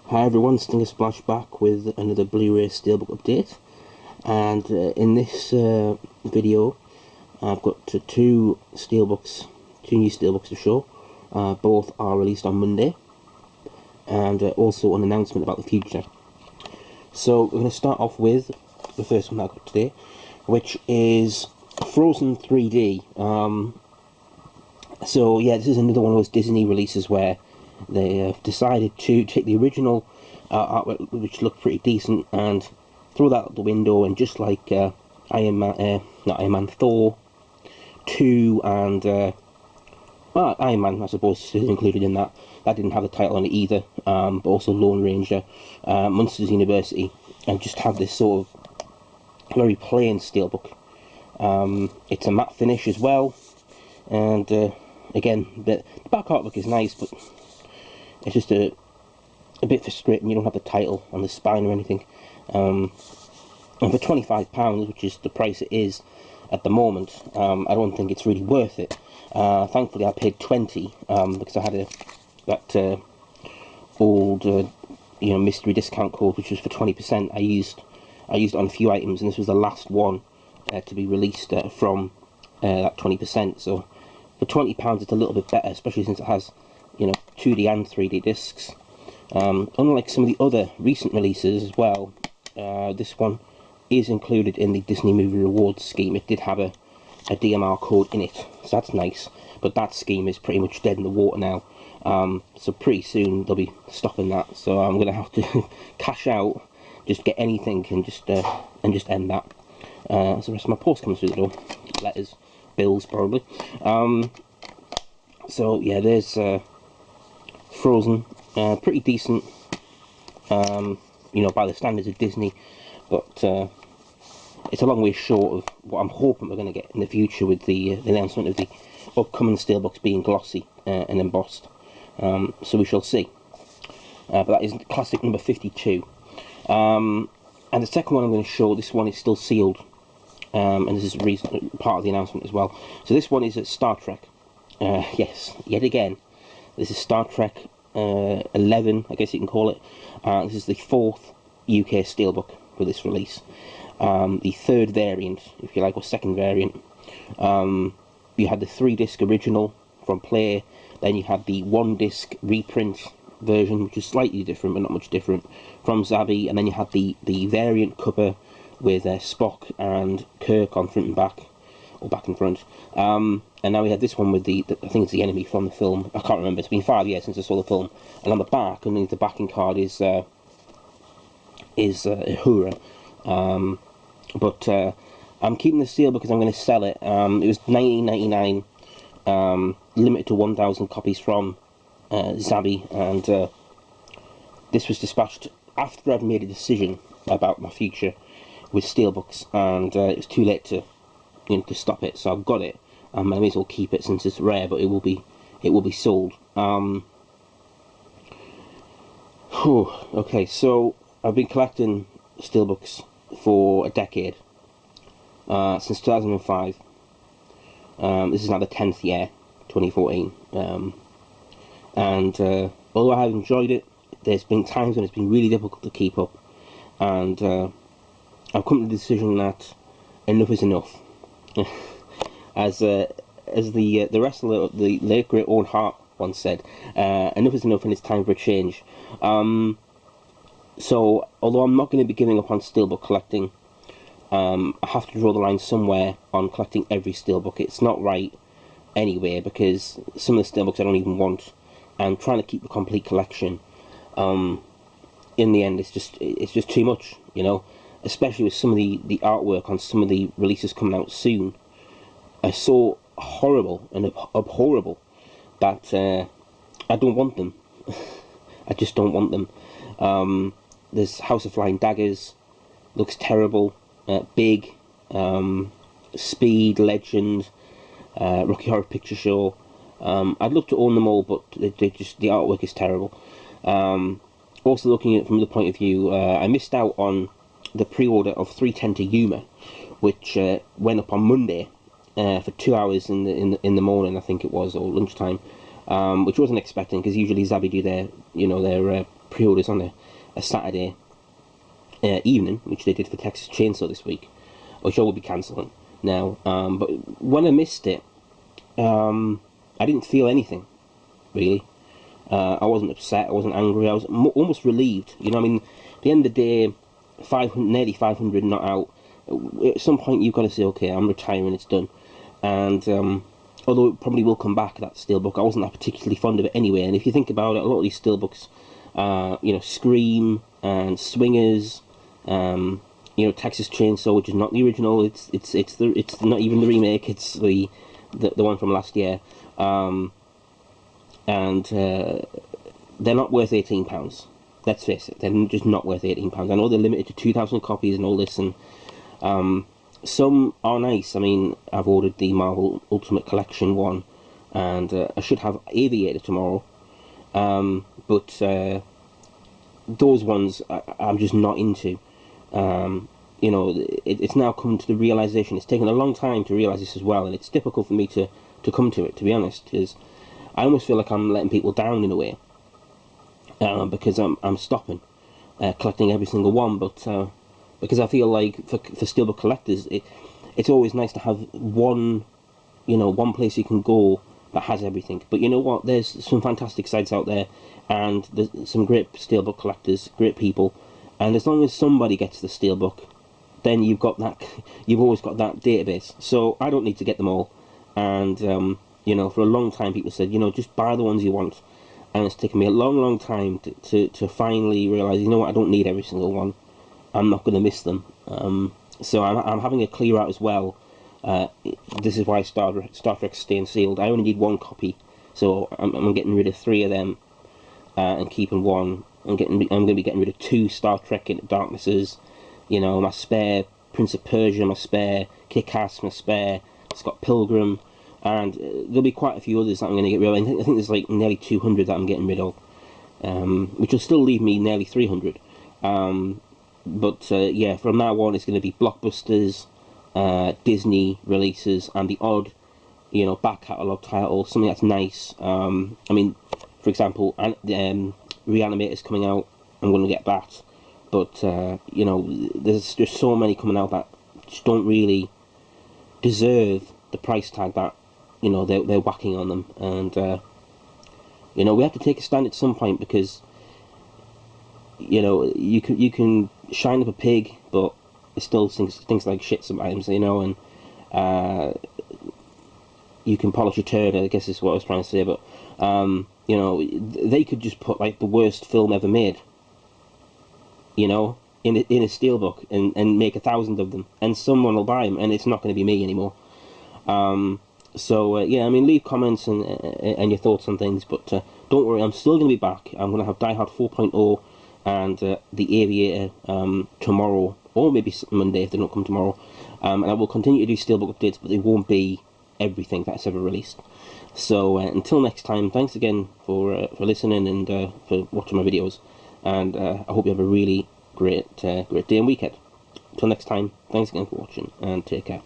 Hi everyone, Stinger Splash back with another Bluray Steelbook update, and in this video I've got two new steelbooks to show. Both are released on Monday, and also an announcement about the future. So we're going to start off with the first one that I got today, which is Frozen 3D. So yeah, this is another one of those Disney releases where they have decided to take the original artwork, which looked pretty decent, and throw that out the window, and just like Thor 2 and Iron Man, I suppose, is included in that. That didn't have the title on it either, but also Lone Ranger, Monsters University, and just have this sort of very plain steelbook. It's a matte finish as well, and again, the back artwork is nice, but it's just a bit frustrating. You don't have the title on the spine or anything. And for £25, which is the price it is at the moment, I don't think it's really worth it. Thankfully, I paid 20 because I had that old mystery discount code, which was for 20%. I used it on a few items, and this was the last one to be released from that 20%. So for £20, it's a little bit better, especially since it has 2D and 3D discs. Unlike some of the other recent releases as well, this one is included in the Disney Movie Rewards scheme. It did have a DMR code in it, so that's nice, but that scheme is pretty much dead in the water now. So pretty soon they'll be stopping that, so I'm going to have to cash out, just get anything, and just end that. So the rest of my post comes through the door. Letters, bills probably. So yeah, there's Frozen, pretty decent, by the standards of Disney, but it's a long way short of what I'm hoping we're going to get in the future with the announcement of the upcoming steelbooks being glossy and embossed. So we shall see. But that is classic number 52. And the second one I'm going to show, this one is still sealed, and this is part of the announcement as well. So this one is at Star Trek. Yes, yet again, this is Star Trek 11, I guess you can call it. This is the 4th UK steelbook for this release. The third variant, if you like, or second variant. You had the 3-disc original from Play, then you had the 1-disc reprint version, which is slightly different, but not much different, from Zabby, and then you had the variant cover with Spock and Kirk on front and back, or back and front. And now we have this one with I think it's the enemy from the film. I can't remember. It's been 5 years since I saw the film. And on the back, underneath the backing card, is Uhura. But I'm keeping the steelbook because I'm going to sell it. It was $19.99, limited to 1,000 copies from Zabby, and this was dispatched after I'd made a decision about my future with steelbooks, and it was too late to stop it. So I've got it. I may as well keep it since it's rare, but it will be sold. Okay, so I've been collecting steelbooks for a decade, since 2005. This is now the 10th year, 2014. And although I have enjoyed it, there's been times when it's been really difficult to keep up, and I've come to the decision that enough is enough. As the wrestler, the late great Owen Hart, once said, enough is enough and it's time for a change. So although I'm not going to be giving up on steelbook collecting, I have to draw the line somewhere on collecting every steelbook. It's not right anyway, because some of the steelbooks I don't even want, and trying to keep the complete collection, in the end it's just too much, especially with some of the artwork on some of the releases coming out soon. Are so horrible and abhorrible that I don't want them. I just don't want them. There's House of Flying Daggers, looks terrible. Big, Speed, Legend, Rocky Horror Picture Show. I'd love to own them all, but the artwork is terrible. Also looking at it from the point of view, I missed out on the pre-order of 310 to Yuma, which went up on Monday. For 2 hours in the morning, I think it was, or lunchtime, which I wasn't expecting, because usually Zabby do their pre-orders on a Saturday evening, which they did for Texas Chainsaw this week, which I will be cancelling now. But when I missed it, I didn't feel anything, really. I wasn't upset, I wasn't angry, I was almost relieved. You know, I mean, at the end of the day, 500, nearly 500 not out. At some point you've got to say, okay, I'm retiring, it's done. And although it probably will come back, that Steelbook, I wasn't that particularly fond of it anyway. And if you think about it, a lot of these Steelbooks, you know, Scream and Swingers, you know, Texas Chainsaw, which is not the original, it's not even the remake, it's the one from last year. And they're not worth £18. Let's face it, they're just not worth £18. I know they're limited to 2,000 copies and all this, and some are nice. I mean, I've ordered the Marvel Ultimate Collection one, and I should have Aviator tomorrow. But those ones I'm just not into. You know, it's now come to the realization. It's taken a long time to realize this as well, and it's difficult for me to come to it, to be honest, because I almost feel like I'm letting people down in a way, because I'm stopping collecting every single one. But because I feel like for Steelbook collectors, it's always nice to have one, you know, one place you can go that has everything. But you know what? There's some fantastic sites out there, and there's some great Steelbook collectors, great people. And as long as somebody gets the Steelbook, then you've got that. You've always got that database. So I don't need to get them all. And you know, for a long time, people said, you know, just buy the ones you want. And it's taken me a long time to finally realise, you know what, I don't need every single one. I'm not going to miss them. So I'm having a clear out as well. This is why Star Trek's staying sealed. I only need one copy, so I'm getting rid of 3 of them and keeping one. I'm going to be getting rid of 2 Star Trek Into Darknesses. You know, my spare Prince of Persia, my spare Kick-Ass, my spare Scott Pilgrim, and there'll be quite a few others that I'm going to get rid of. I think there's like nearly 200 that I'm getting rid of, which will still leave me nearly 300. But yeah, from now on it's going to be blockbusters, Disney releases, and the odd, you know, back catalogue title, something that's nice. I mean, for example, Reanimator's coming out. I'm going to get that. But you know, there's just so many coming out that just don't really deserve the price tag that, you know, they're whacking on them. And you know, we have to take a stand at some point, because, you know, you can shine up a pig, but it still stinks like shit sometimes, you know. And you can polish a turd, I guess is what I was trying to say. But you know, they could just put like the worst film ever made, you know, in a Steelbook, and make 1,000 of them, and someone will buy them, and it's not going to be me anymore. So yeah, I mean, leave comments and your thoughts on things, but don't worry, I'm still going to be back. I'm going to have Die Hard 4.0 and the Aviator tomorrow, or maybe Monday if they don't come tomorrow. And I will continue to do Steelbook updates, but they won't be everything that's ever released. So until next time, thanks again for listening and for watching my videos, and I hope you have a really great day and weekend. Until next time, thanks again for watching, and take care.